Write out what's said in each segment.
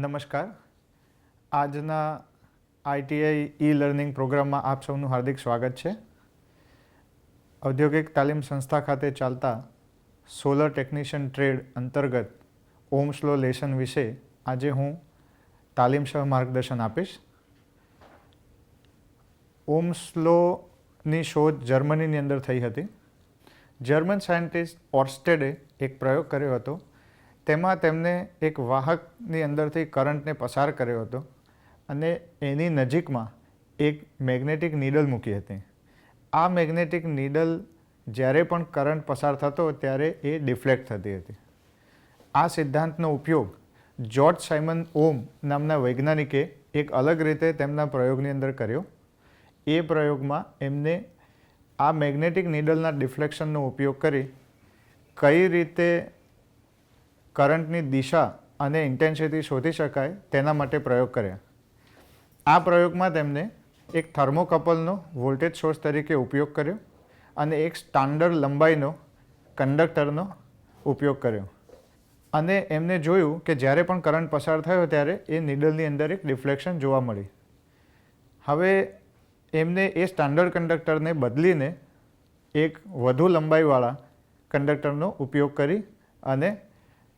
નમસ્કાર. આજના ITI e learning પ્રોગ્રામમાં આપ સૌનું હાર્દિક સ્વાગત છે. ઔદ્યોગિક તાલીમ સંસ્થા ખાતે ચાલતા સોલર ટેકનિશિયન ટ્રેડ અંતર્ગત ઓહ્મ્સ લો લેસન વિશે આજે હું તાલીમ સહ માર્ગદર્શન આપીશ. ઓહ્મ્સ લોની શોધ જર્મનીની અંદર થઈ હતી. જર્મન સાયન્ટિસ્ટ ઓર્સ્ટેડે એક પ્રયોગ કર્યો હતો. તેમાં તેમને એક વાહકની અંદરથી કરંટને પસાર કર્યો હતો અને એની નજીકમાં એક મેગ્નેટિક નીડલ મૂકી હતી. આ મેગ્નેટિક નીડલ જ્યારે પણ કરંટ પસાર થતો ત્યારે એ ડિફ્લેક્ટ થતી હતી. આ સિદ્ધાંતનો ઉપયોગ જ્યોર્જ સાયમન ઓહ્મ નામના વૈજ્ઞાનિકે એક અલગ રીતે તેમના પ્રયોગની અંદર કર્યો. એ પ્રયોગમાં એમને આ મેગ્નેટિક નીડલના ડિફ્લેક્શનનો ઉપયોગ કરી કઈ રીતે કરંટની દિશા અને ઇન્ટેન્સિટી શોધી શકાય તેના માટે પ્રયોગ કર્યા. આ પ્રયોગમાં તેમને એક થર્મોકપલનો વોલ્ટેજ સોર્સ તરીકે ઉપયોગ કર્યો અને એક સ્ટાન્ડર્ડ લંબાઈનો કંડક્ટરનો ઉપયોગ કર્યો અને એમને જોયું કે જ્યારે પણ કરંટ પસાર થયો ત્યારે એ નીડલની અંદર એક ડિફ્લેક્શન જોવા મળી. હવે એમને એ સ્ટાન્ડર્ડ કંડક્ટરને બદલીને એક વધુ લંબાઈવાળા કંડક્ટરનો ઉપયોગ કરી અને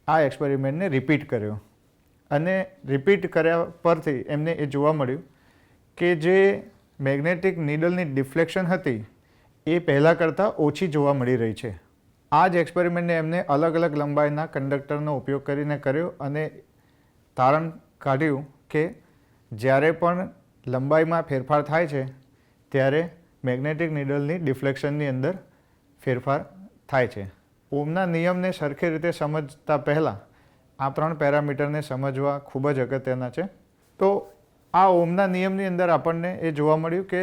આ એક્સપેરિમેન્ટને રિપીટ કર્યો અને રિપીટ કર્યા પરથી એમને એ જોવા મળ્યું કે જે મેગ્નેટિક નીડલની ડિફ્લેક્શન હતી એ પહેલાં કરતાં ઓછી જોવા મળી રહી છે. આ જ એક્સપેરિમેન્ટને એમને અલગ અલગ લંબાઈના કંડક્ટરનો ઉપયોગ કરીને કર્યો અને તારણ કાઢ્યું કે જ્યારે પણ લંબાઈમાં ફેરફાર થાય છે ત્યારે મેગ્નેટિક નીડલની ડિફ્લેક્શનની અંદર ફેરફાર થાય છે. ઓહ્મના નિયમને સરખી રીતે સમજતા પહેલાં આ 3 પેરામીટરને સમજવા ખૂબ જ અગત્યના છે. તો આ ઓહ્મના નિયમની અંદર આપણને એ જોવા મળ્યું કે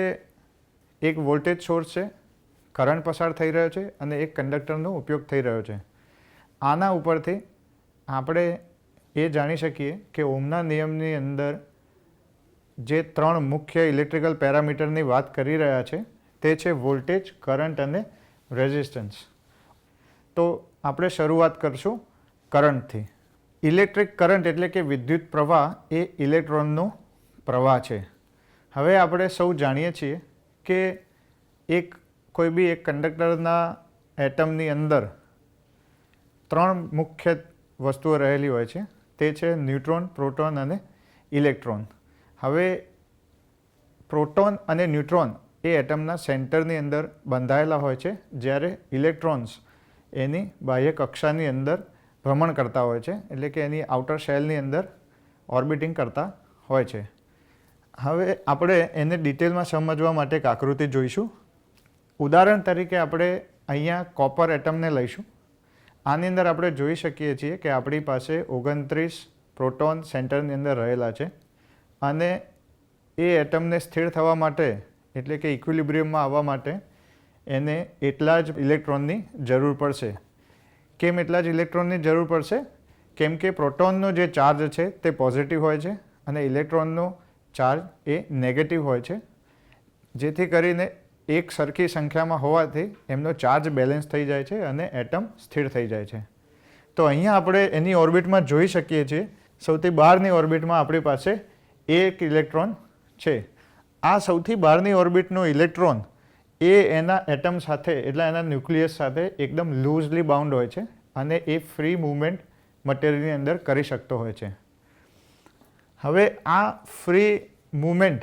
એક વોલ્ટેજ સોર્સ છે, કરંટ પસાર થઈ રહ્યો છે અને એક કંડક્ટરનો ઉપયોગ થઈ રહ્યો છે. આના ઉપરથી આપણે એ જાણી શકીએ કે ઓહ્મના નિયમની અંદર જે 3 મુખ્ય ઇલેક્ટ્રિકલ પેરામીટરની વાત કરી રહ્યા છે તે છે વોલ્ટેજ, કરંટ અને રેઝિસ્ટન્સ. તો આપણે શરૂઆત કરશું કરંટથી. ઇલેક્ટ્રિક કરંટ એટલે કે વિદ્યુત પ્રવાહ એ ઇલેક્ટ્રોનનો પ્રવાહ છે. હવે આપણે સૌ જાણીએ છીએ કે કોઈ બી એક કંડક્ટરના એટમની અંદર 3 મુખ્ય વસ્તુઓ રહેલી હોય છે. તે છે ન્યુટ્રોન, પ્રોટોન અને ઇલેક્ટ્રોન. હવે પ્રોટોન અને ન્યુટ્રોન એ એટમના સેન્ટરની અંદર બંધાયેલા હોય છે, જ્યારે ઇલેક્ટ્રોન્સ એની બાહ્ય કક્ષાની અંદર ભ્રમણ કરતા હોય છે, એટલે કે એની આઉટર શેલની અંદર ઓર્બિટિંગ કરતા હોય છે. હવે આપણે એને ડિટેલમાં સમજવા માટે એક આકૃતિ જોઈશું. ઉદાહરણ તરીકે આપણે અહીંયા કોપર એટમને લઈશું. આની અંદર આપણે જોઈ શકીએ છીએ કે આપણી પાસે 29 પ્રોટોન સેન્ટરની અંદર રહેલા છે અને એ એટમને સ્થિર થવા માટે એટલે કે ઇક્વિલિબ્રિયમમાં આવવા માટે એને એટલા જ ઇલેક્ટ્રોનની જરૂર પડશે. કેમ એટલા જ ઇલેક્ટ્રોનની જરૂર પડશે? કેમ કે પ્રોટોનનો જે ચાર્જ છે તે પોઝિટિવ હોય છે અને ઇલેક્ટ્રોનનો ચાર્જ એ નેગેટિવ હોય છે, જેથી કરીને એક સરખી સંખ્યામાં હોવાથી એમનો ચાર્જ બેલેન્સ થઈ જાય છે અને એટમ સ્થિર થઈ જાય છે. તો અહીંયા આપણે એની ઓર્બિટમાં જોઈ શકીએ છીએ સૌથી બહારની ઓર્બિટમાં આપણી પાસે એક ઇલેક્ટ્રોન છે. આ સૌથી બહારની ઓર્બિટનો ઇલેક્ટ્રોન એ એના એટમ સાથે એટલે એના ન્યુક્લિયસ સાથે એકદમ લૂઝલી બાઉન્ડ હોય છે અને એ ફ્રી મૂવમેન્ટ મટીરિયલની અંદર કરી શકતો હોય છે. હવે આ ફ્રી મૂવમેન્ટ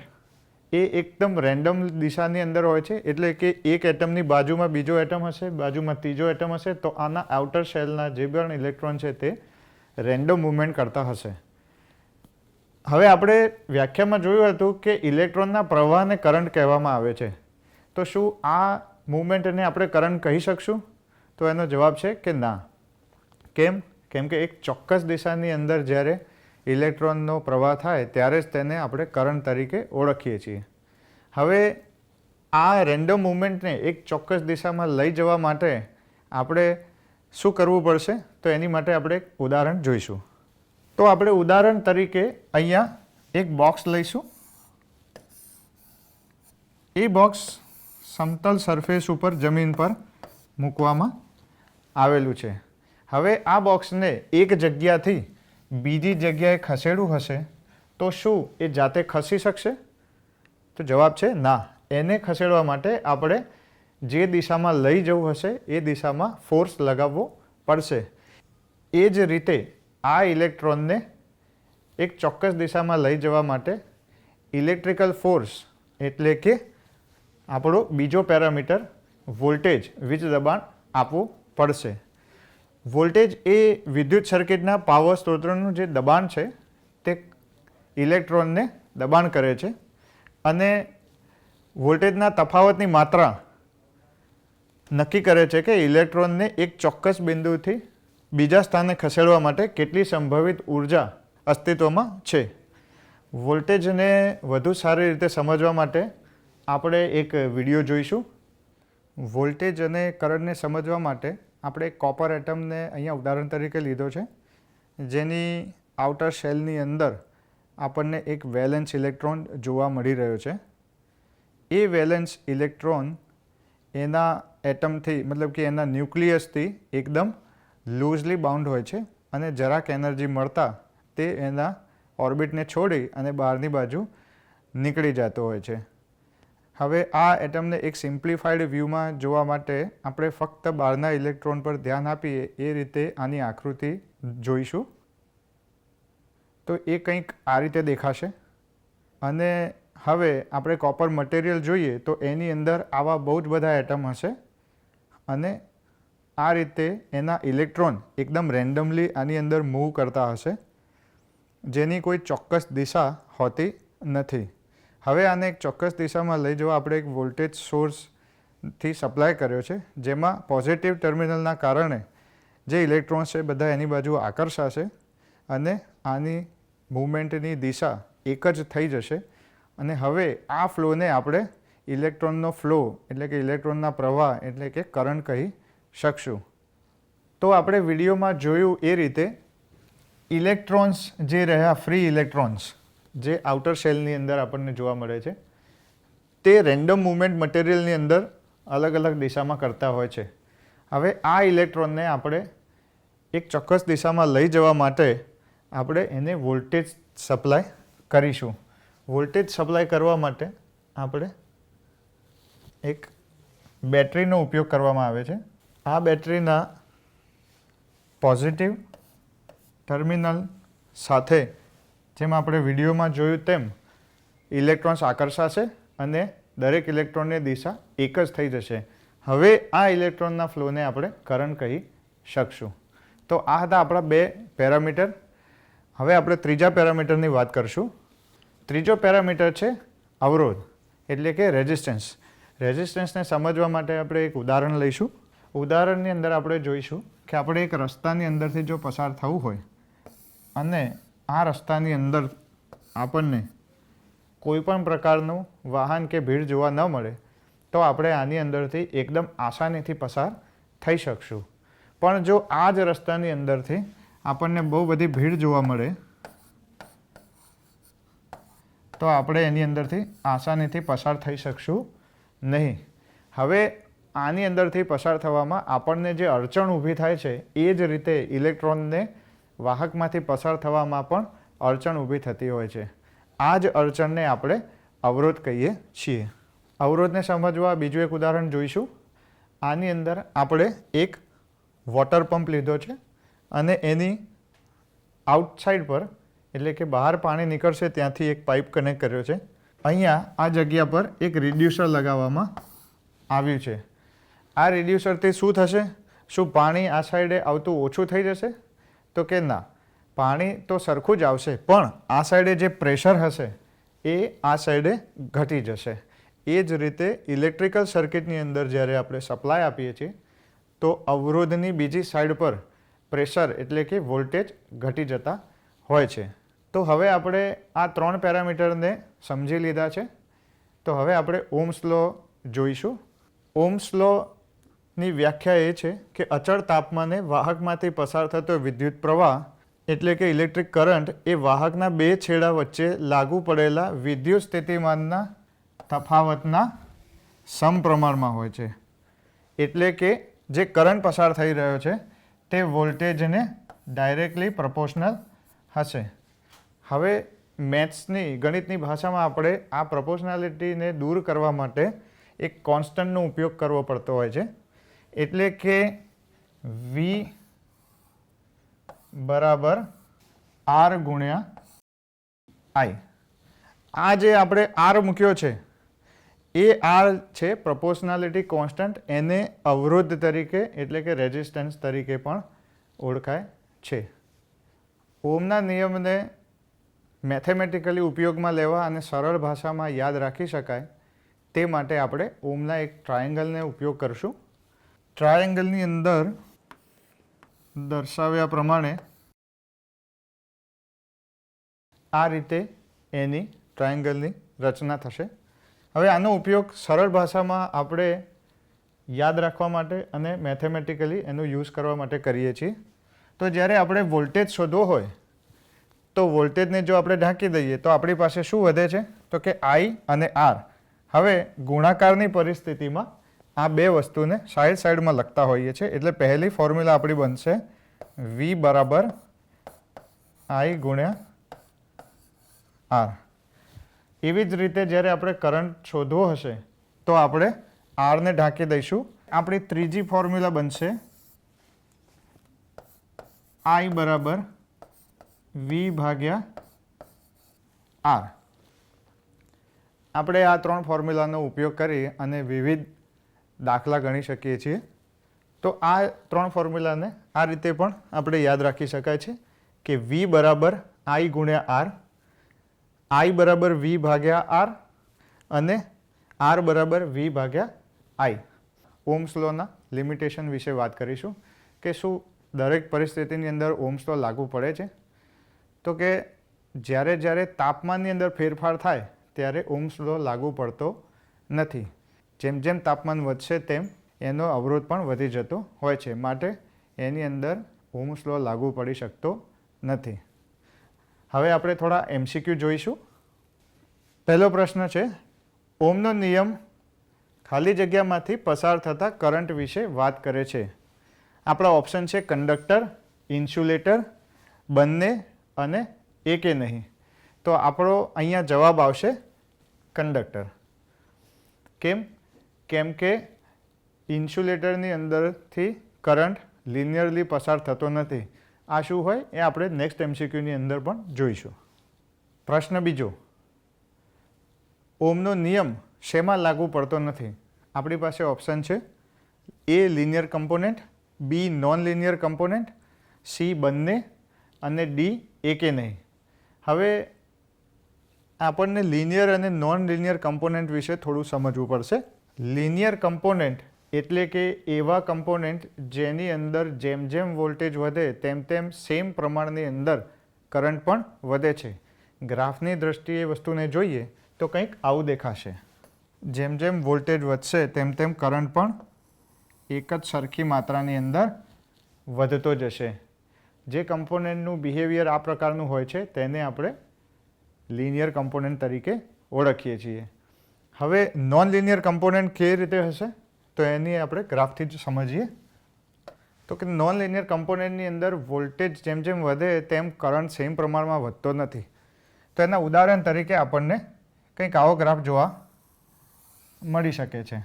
એ એકદમ રેન્ડમ દિશાની અંદર હોય છે, એટલે કે એક એટમની બાજુમાં બીજો એટમ હશે, બાજુમાં ત્રીજો એટમ હશે, તો આના આઉટર શેલના જે પણ ઇલેક્ટ્રોન છે તે રેન્ડમ મૂવમેન્ટ કરતા હશે. હવે આપણે વ્યાખ્યામાં જોયું હતું કે ઇલેક્ટ્રોનના પ્રવાહને કરંટ કહેવામાં આવે છે. તો શું આ મૂવમેન્ટને આપણે કરંટ કહી શકશું? તો એનો જવાબ છે કે ના. કેમ? કેમ કે એક ચોક્કસ દિશાની અંદર જ્યારે ઇલેક્ટ્રોનનો પ્રવાહ થાય ત્યારે જ તેને આપણે કરંટ તરીકે ઓળખીએ છીએ. હવે આ રેન્ડમ મૂવમેન્ટને એક ચોક્કસ દિશામાં લઈ જવા માટે આપણે શું કરવું પડશે? તો એની માટે આપણે એક ઉદાહરણ જોઈશું. તો આપણે ઉદાહરણ તરીકે અહીંયા એક બોક્સ લઈશું. એ બોક્સ સમતલ સરફેસ ઉપર જમીન પર મૂકવામાં આવેલું છે. હવે આ બોક્સને એક જગ્યાથી બીજી જગ્યાએ ખસેડવું હશે તો શું એ જાતે ખસી શકશે? તો જવાબ છે ના. એને ખસેડવા માટે આપણે જે દિશામાં લઈ જવું હશે એ દિશામાં ફોર્સ લગાવવો પડશે. એ જ રીતે આ ઇલેક્ટ્રોનને એક ચોક્કસ દિશામાં લઈ જવા માટે ઇલેક્ટ્રિકલ ફોર્સ એટલે કે આપણો બીજો પેરામીટર વોલ્ટેજ વીજ દબાણ આપવું પડશે. વોલ્ટેજ એ વિદ્યુત સર્કિટના પાવર સ્ત્રોતનું જે દબાણ છે તે ઇલેક્ટ્રોનને દબાણ કરે છે અને વોલ્ટેજના તફાવતની માત્રા નક્કી કરે છે કે ઇલેક્ટ્રોનને એક ચોક્કસ બિંદુથી બીજા સ્થાને ખસેડવા માટે કેટલી સંભવિત ઉર્જા અસ્તિત્વમાં છે. વોલ્ટેજને વધુ સારી રીતે સમજવા માટે આપણે એક વિડીયો જોઈશું. વોલ્ટેજ અને કરંટને સમજવા માટે આપણે કોપર એટમને અહીંયા ઉદાહરણ તરીકે લીધો છે, જેની આઉટર શેલની અંદર આપણને એક વેલેન્સ ઇલેક્ટ્રોન જોવા મળી રહ્યો છે. એ વેલેન્સ ઇલેક્ટ્રોન એના એટમથી મતલબ કે એના ન્યુક્લિયસથી એકદમ લૂઝલી બાઉન્ડ હોય છે અને જરાક એનર્જી મળતા તે એના ઓર્બિટને છોડી અને બહારની બાજુ નીકળી જતો હોય છે. હવે આ એટમને એક સિમ્પ્લિફાઈડ વ્યૂમાં જોવા માટે આપણે ફક્ત બહારના ઇલેક્ટ્રોન પર ધ્યાન આપીએ એ રીતે આની આકૃતિ જોઈશું. તો એ કંઈક આ રીતે દેખાશે અને હવે આપણે કોપર મટીરિયલ જોઈએ તો એની અંદર આવા બહુ જ બધા એટમ હશે અને આ રીતે એના ઇલેક્ટ્રોન એકદમ રેન્ડમલી આની અંદર મૂવ કરતા હશે, જેની કોઈ ચોક્કસ દિશા હોતી નથી. હવે આને એક ચોક્કસ દિશામાં લઈ જવા આપણે એક વોલ્ટેજ સોર્સથી સપ્લાય કર્યો છે, જેમાં પોઝિટિવ ટર્મિનલના કારણે જે ઇલેક્ટ્રોન્સ છે બધા એની બાજુ આકર્ષાશે અને આની મૂવમેન્ટની દિશા એક જ થઈ જશે અને હવે આ ફ્લોને આપણે ઇલેક્ટ્રોનનો ફ્લો એટલે કે ઇલેક્ટ્રોનના પ્રવાહ એટલે કે કરંટ કહી શકશું. તો આપણે વિડીયોમાં જોયું એ રીતે ઇલેક્ટ્રોન્સ જે રહ્યા ફ્રી ઇલેક્ટ્રોન્સ જે આઉટર શેલની અંદર આપણને જોવા મળે છે તે રેન્ડમ મૂવમેન્ટ મટીરિયલની અંદર અલગ અલગ દિશામાં કરતા હોય છે. હવે આ ઇલેક્ટ્રોનને આપણે એક ચોક્કસ દિશામાં લઈ જવા માટે આપણે એને વોલ્ટેજ સપ્લાય કરીશું. વોલ્ટેજ સપ્લાય કરવા માટે આપણે એક બેટરીનો ઉપયોગ કરવામાં આવે છે. આ બેટરીના પોઝિટિવ ટર્મિનલ સાથે જેમ આપણે વિડીયોમાં જોયું તેમ ઇલેક્ટ્રોન્સ આકર્ષાશે અને દરેક ઇલેક્ટ્રોનની દિશા એક જ થઈ જશે. હવે આ ઇલેક્ટ્રોનના ફ્લોને આપણે કરંટ કહી શકશું. તો આ હતા આપણા બે પેરામીટર. હવે આપણે ત્રીજા પેરામીટરની વાત કરશું. ત્રીજો પેરામીટર છે અવરોધ એટલે કે રેઝિસ્ટન્સ. રેઝિસ્ટન્સને સમજવા માટે આપણે એક ઉદાહરણ લઈશું. ઉદાહરણની અંદર આપણે જોઈશું કે આપણે એક રસ્તાની અંદરથી જો પસાર થવું હોય અને આ રસ્તાની અંદર આપણને કોઈ પણ પ્રકારનું વાહન કે ભીડ જોવા ન મળે તો આપણે આની અંદરથી એકદમ આસાનીથી પસાર થઈ શકશું. પણ જો આ જ રસ્તાની અંદરથી આપણને બહુ બધી ભીડ જોવા મળે તો આપણે એની અંદરથી આસાનીથી પસાર થઈ શકશું નહીં. હવે આની અંદરથી પસાર થવામાં આપણને જે અડચણ ઊભી થાય છે એ જ રીતે ઇલેક્ટ્રોનને વાહકમાંથી પસાર થવામાં પણ અડચણ ઊભી થતી હોય છે. આ જ અડચણને આપણે અવરોધ કહીએ છીએ. અવરોધને સમજવા બીજું એક ઉદાહરણ જોઈશું. આની અંદર આપણે એક વોટર પંપ લીધો છે અને એની આઉટસાઇડ પર એટલે કે બહાર પાણી નીકળશે ત્યાંથી એક પાઇપ કનેક્ટ કર્યો છે. અહીંયા આ જગ્યા પર એક રિડ્યુસર લગાવવામાં આવ્યું છે. આ રિડ્યુસરથી શું થશે? શું પાણી આ સાઈડે આવતું ઓછું થઈ જશે? તો કે ના, પાણી તો સરખું જ આવશે પણ આ સાઈડે જે પ્રેશર હશે એ આ સાઈડે ઘટી જશે. એ જ રીતે ઇલેક્ટ્રિકલ સર્કિટની અંદર જ્યારે આપણે સપ્લાય આપીએ છીએ તો અવરોધની બીજી સાઈડ પર પ્રેશર એટલે કે વોલ્ટેજ ઘટી જતા હોય છે. તો હવે આપણે આ ત્રણ પેરામીટરને સમજી લીધા છે. તો હવે આપણે ઓહ્મ્સ લો જોઈશું. ઓહ્મ્સ લોની વ્યાખ્યા એ છે કે અચળ તાપમાને વાહકમાંથી પસાર થતો વિદ્યુત પ્રવાહ એટલે કે ઇલેક્ટ્રિક કરંટ એ વાહકના બે છેડા વચ્ચે લાગુ પડેલા વિદ્યુત સ્થિતિમાનના તફાવતના સમપ્રમાણમાં હોય છે. એટલે કે જે કરંટ પસાર થઈ રહ્યો છે તે વોલ્ટેજને ડાયરેક્ટલી પ્રપોર્શનલ હશે. હવે મેથ્સની ગણિતની ભાષામાં આપણે આ પ્રોપોર્શનાલિટીને દૂર કરવા માટે એક કોન્સ્ટન્ટનો ઉપયોગ કરવો પડતો હોય છે. એટલે કે વી બરાબર આર ગુણ્યા આઈ. આ જે આપણે આર મૂક્યો છે એ આર છે પ્રોપોર્શનાલિટી કોન્સ્ટન્ટ. એને અવરોધ તરીકે એટલે કે રેઝિસ્ટન્સ તરીકે પણ ઓળખાય છે. ઓમના નિયમને મેથેમેટિકલી ઉપયોગમાં લેવા અને સરળ ભાષામાં યાદ રાખી શકાય તે માટે આપણે ઓમના એક ટ્રાયેંગલને ઉપયોગ કરશું. ટ્રાયેંગલની અંદર દર્શાવ્યા પ્રમાણે આ રીતે એની ટ્રાયેંગલની રચના થશે. હવે આનો ઉપયોગ સરળ ભાષામાં આપણે યાદ રાખવા માટે અને મેથેમેટિકલી એનો યુઝ કરવા માટે કરીએ છીએ. તો જ્યારે આપણે વોલ્ટેજ શોધવો હોય તો વોલ્ટેજને જો આપણે ઢાંકી દઈએ તો આપણી પાસે શું વધે છે? તો કે આઈ અને આર. હવે ગુણાકારની પરિસ્થિતિમાં આ બે વસ્તુને સાઈડ સાઈડમાં લખતા હોઈએ છીએ. એટલે પહેલી ફોર્મ્યુલા આપણી બનશે વી બરાબર આઈ ગુણ્યા આર. એવી જ રીતે જ્યારે આપણે કરંટ શોધવો હશે તો આપણે આરને ઢાંકી દઈશું. આપણી ત્રીજી ફોર્મ્યુલા બનશે આઈ બરાબર વી ભાગ્યા આર. આપણે આ ત્રણ ફોર્મ્યુલાનો ઉપયોગ કરી અને વિવિધ દાખલા ગણી શકીએ છીએ. તો આ ત્રણ ફોર્મ્યુલાને આ રીતે પણ આપણે યાદ રાખી શકાય છે કે વી બરાબર આઈ ગુણ્યા આર, આઈ બરાબર વી ભાગ્યા આર અને આર બરાબર વી ભાગ્યા આઈ. ઓહ્મ્સ લોના લિમિટેશન વિશે વાત કરીશું કે શું દરેક પરિસ્થિતિની અંદર ઓહ્મ્સ લો લાગુ પડે છે? તો કે જ્યારે જ્યારે તાપમાનની અંદર ફેરફાર થાય ત્યારે ઓહ્મ્સ લો લાગુ પડતો નથી. જેમ જેમ તાપમાન વધશે તેમ એનો અવરોધ પણ વધી જતો હોય છે. માટે એની અંદર ઓહ્મ્સ લો લાગુ પડી શકતો નથી. હવે આપણે થોડા એમસીક્યુ જોઈશું. પહેલો પ્રશ્ન છે, ઓહ્મનો નિયમ ખાલી જગ્યામાંથી પસાર થતા કરંટ વિશે વાત કરે છે. આપણા ઓપ્શન છે કંડક્ટર, ઇન્સ્યુલેટર, બંને અને એકે નહીં. તો આપણો અહીંયા જવાબ આવશે કંડક્ટર. કેમ? કેમ કે ઇન્સ્યુલેટરની અંદરથી કરંટ લિનિયરલી પસાર થતો નથી. આ શું હોય એ આપણે નેક્સ્ટ એમસીક્યુની અંદર પણ જોઈશું. પ્રશ્ન બીજો, ઓહ્મનો નિયમ શેમાં લાગુ પડતો નથી? આપણી પાસે ઓપ્શન છે એ લિનિયર કમ્પોનેન્ટ, બી નોન લિનિયર કમ્પોનેન્ટ, સી બંને અને ડી એકે નહીં. હવે આપણને લિનિયર અને નોન લિનિયર કમ્પોનેન્ટ વિશે થોડું સમજવું પડશે. લિનિયર કમ્પોનેન્ટ એટલે કે એવા કમ્પોનેન્ટ જેની અંદર જેમ જેમ વોલ્ટેજ વધે તેમ તેમ સેમ પ્રમાણની અંદર કરંટ પણ વધે છે. ગ્રાફની દ્રષ્ટિએ વસ્તુને જોઈએ તો કંઈક આવું દેખાશે. જેમ જેમ વોલ્ટેજ વધશે તેમ તેમ કરંટ પણ એક જ સરખી માત્રાની અંદર વધતો જશે. જે કમ્પોનેન્ટનું બિહેવિયર આ પ્રકારનું હોય છે તેને આપણે લિનિયર કમ્પોનેન્ટ તરીકે ઓળખીએ છીએ. હવે નોન લિનિયર કમ્પોનેન્ટ કેવી રીતે હશે? તો એની આપણે ગ્રાફથી જ સમજીએ. તો કે નોન લિનિયર કમ્પોનેન્ટની અંદર વોલ્ટેજ જેમ જેમ વધે તેમ કરંટ સેમ પ્રમાણમાં વધતો નથી. તો એના ઉદાહરણ તરીકે આપણને કંઈક આવો ગ્રાફ જોવા મળી શકે છે.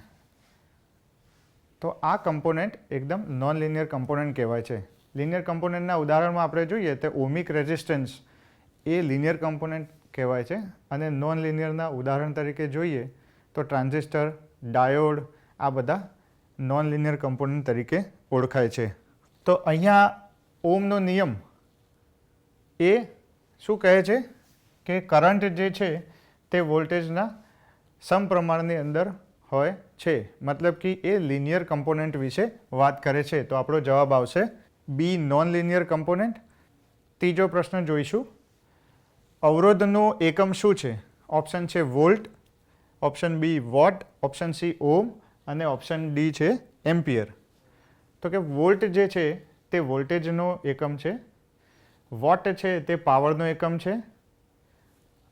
તો આ કમ્પોનેન્ટ એકદમ નોન લિનિયર કમ્પોનેન્ટ કહેવાય છે. લિનિયર કમ્પોનેન્ટના ઉદાહરણમાં આપણે જોઈએ તો ઓહમિક રેઝિસ્ટન્સ એ લિનિયર કમ્પોનેન્ટ કહેવાય છે. અને નોન લિનિયરના ઉદાહરણ તરીકે જોઈએ તો ટ્રાન્ઝિસ્ટર, ડાયોડ આ બધા નોન લિનિયર કમ્પોનન્ટ તરીકે ઓળખાય છે. તો અહીંયા ઓહ્મનો નિયમ એ શું કહે છે કે કરંટ જે છે તે વોલ્ટેજના સમપ્રમાણની અંદર હોય છે. મતલબ કે એ લિનિયર કમ્પોનન્ટ વિશે વાત કરે છે. તો આપણો જવાબ આવશે બી નોન લિનિયર કમ્પોનન્ટ. ત્રીજો પ્રશ્ન જોઈશું, અવરોધનો એકમ શું છે? ઓપ્શન છે volt, option B watt, option C ohm અને ઓપ્શન ડી છે એમ્પિયર. તો કે વોલ્ટ જે છે તે વોલ્ટેજનો એકમ છે, વોટ છે તે પાવરનો એકમ છે,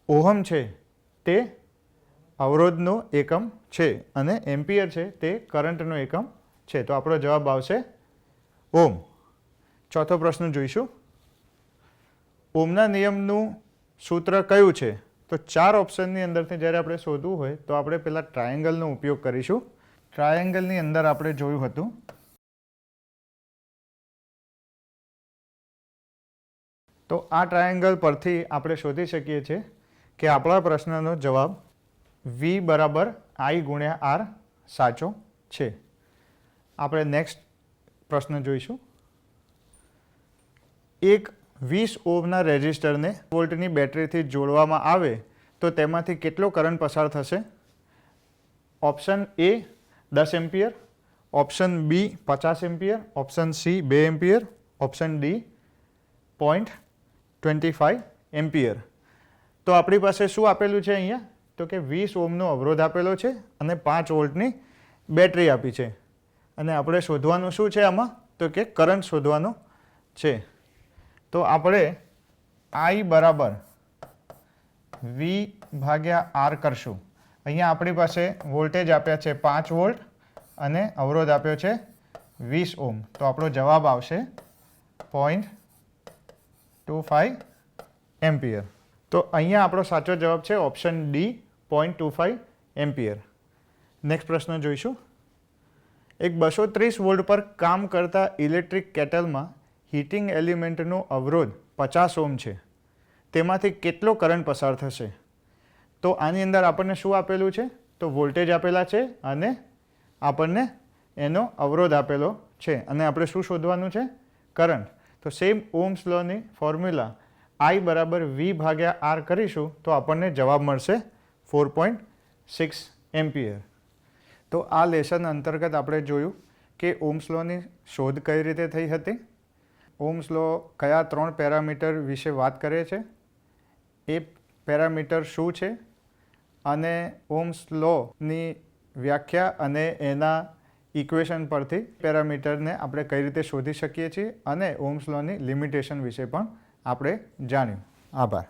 ઓહમ છે તે અવરોધનો એકમ છે અને એમ્પિયર છે તે કરંટનો એકમ છે. તો આપણો જવાબ આવશે ઓહ્મ. ચોથો પ્રશ્ન જોઈશું, ઓમના નિયમનું સૂત્ર કયું છે? તો 4 ઓપ્શનની અંદરથી જ્યારે આપણે શોધવું હોય તો આપણે પહેલા ટ્રાયેંગલનો ઉપયોગ કરીશું. ટ્રાયેંગલની અંદર આપણે જોયું હતું તો આ ટ્રાયેંગલ પરથી આપણે શોધી શકીએ છીએ કે આપણા પ્રશ્નનો જવાબ V બરાબર I ગુણ્યા R સાચો છે. આપણે નેક્સ્ટ પ્રશ્ન જોઈશું. એક 20 ઓહ્મના રેઝિસ્ટરને વોલ્ટની બેટરીથી જોડવામાં આવે તો તેમાંથી કેટલો કરંટ પસાર થશે? Option A 10 ampere, option B 50 ampere, option C 2 ampere, option D 0.25 ampere. તો આપણી પાસે શું આપેલું છે અહીંયા? તો કે 20 ઓહ્મનો અવરોધ આપેલો છે અને 5 વોલ્ટની બેટરી આપી છે અને આપણે શોધવાનું શું છે આમાં? તો કે કરંટ શોધવાનો છે. તો આપણે I બરાબર V ભાગ્યા R કરશું. અહીંયા આપણી પાસે વોલ્ટેજ આપ્યા છે 5 વોલ્ટ અને અવરોધ આપ્યો છે 20 ઓહ્મ. તો આપણો જવાબ આવશે 0.25 એમ્પિયર. તો અહીંયા આપણો સાચો જવાબ છે ઓપ્શન D 0.25 એમ્પિયર. નેક્સ્ટ પ્રશ્ન જોઈશું. એક 230 વોલ્ટ પર કામ કરતા ઇલેક્ટ્રિક કેટલમાં હીટિંગ એલિમેન્ટનો અવરોધ 50 ઓહ્મ છે. તેમાંથી કેટલો કરંટ પસાર થશે? તો આની અંદર આપણને શું આપેલું છે? તો વોલ્ટેજ આપેલા છે અને આપણને એનો અવરોધ આપેલો છે અને આપણે શું શોધવાનું છે? કરંટ. તો same ohms Loney formula I બરાબર V ભાગ્યા R કરીશું તો આપણને જવાબ મળશે 4.6 એમ્પિયર. તો આ લેસન અંતર્ગત આપણે જોયું કે ઓહ્મ્સ લોની શોધ કઈ રીતે થઈ હતી, ઓહ્મ્સ લો કયા 3 પેરામીટર વિશે વાત કરે છે, એ પેરામીટર શું છે અને ઓહ્મ્સ લોની વ્યાખ્યા અને એના ઇક્વેશન પરથી પેરામીટરને આપણે કઈ રીતે શોધી શકીએ છીએ અને ઓહ્મ્સ લોની લિમિટેશન વિશે પણ આપણે જાણ્યું. આભાર.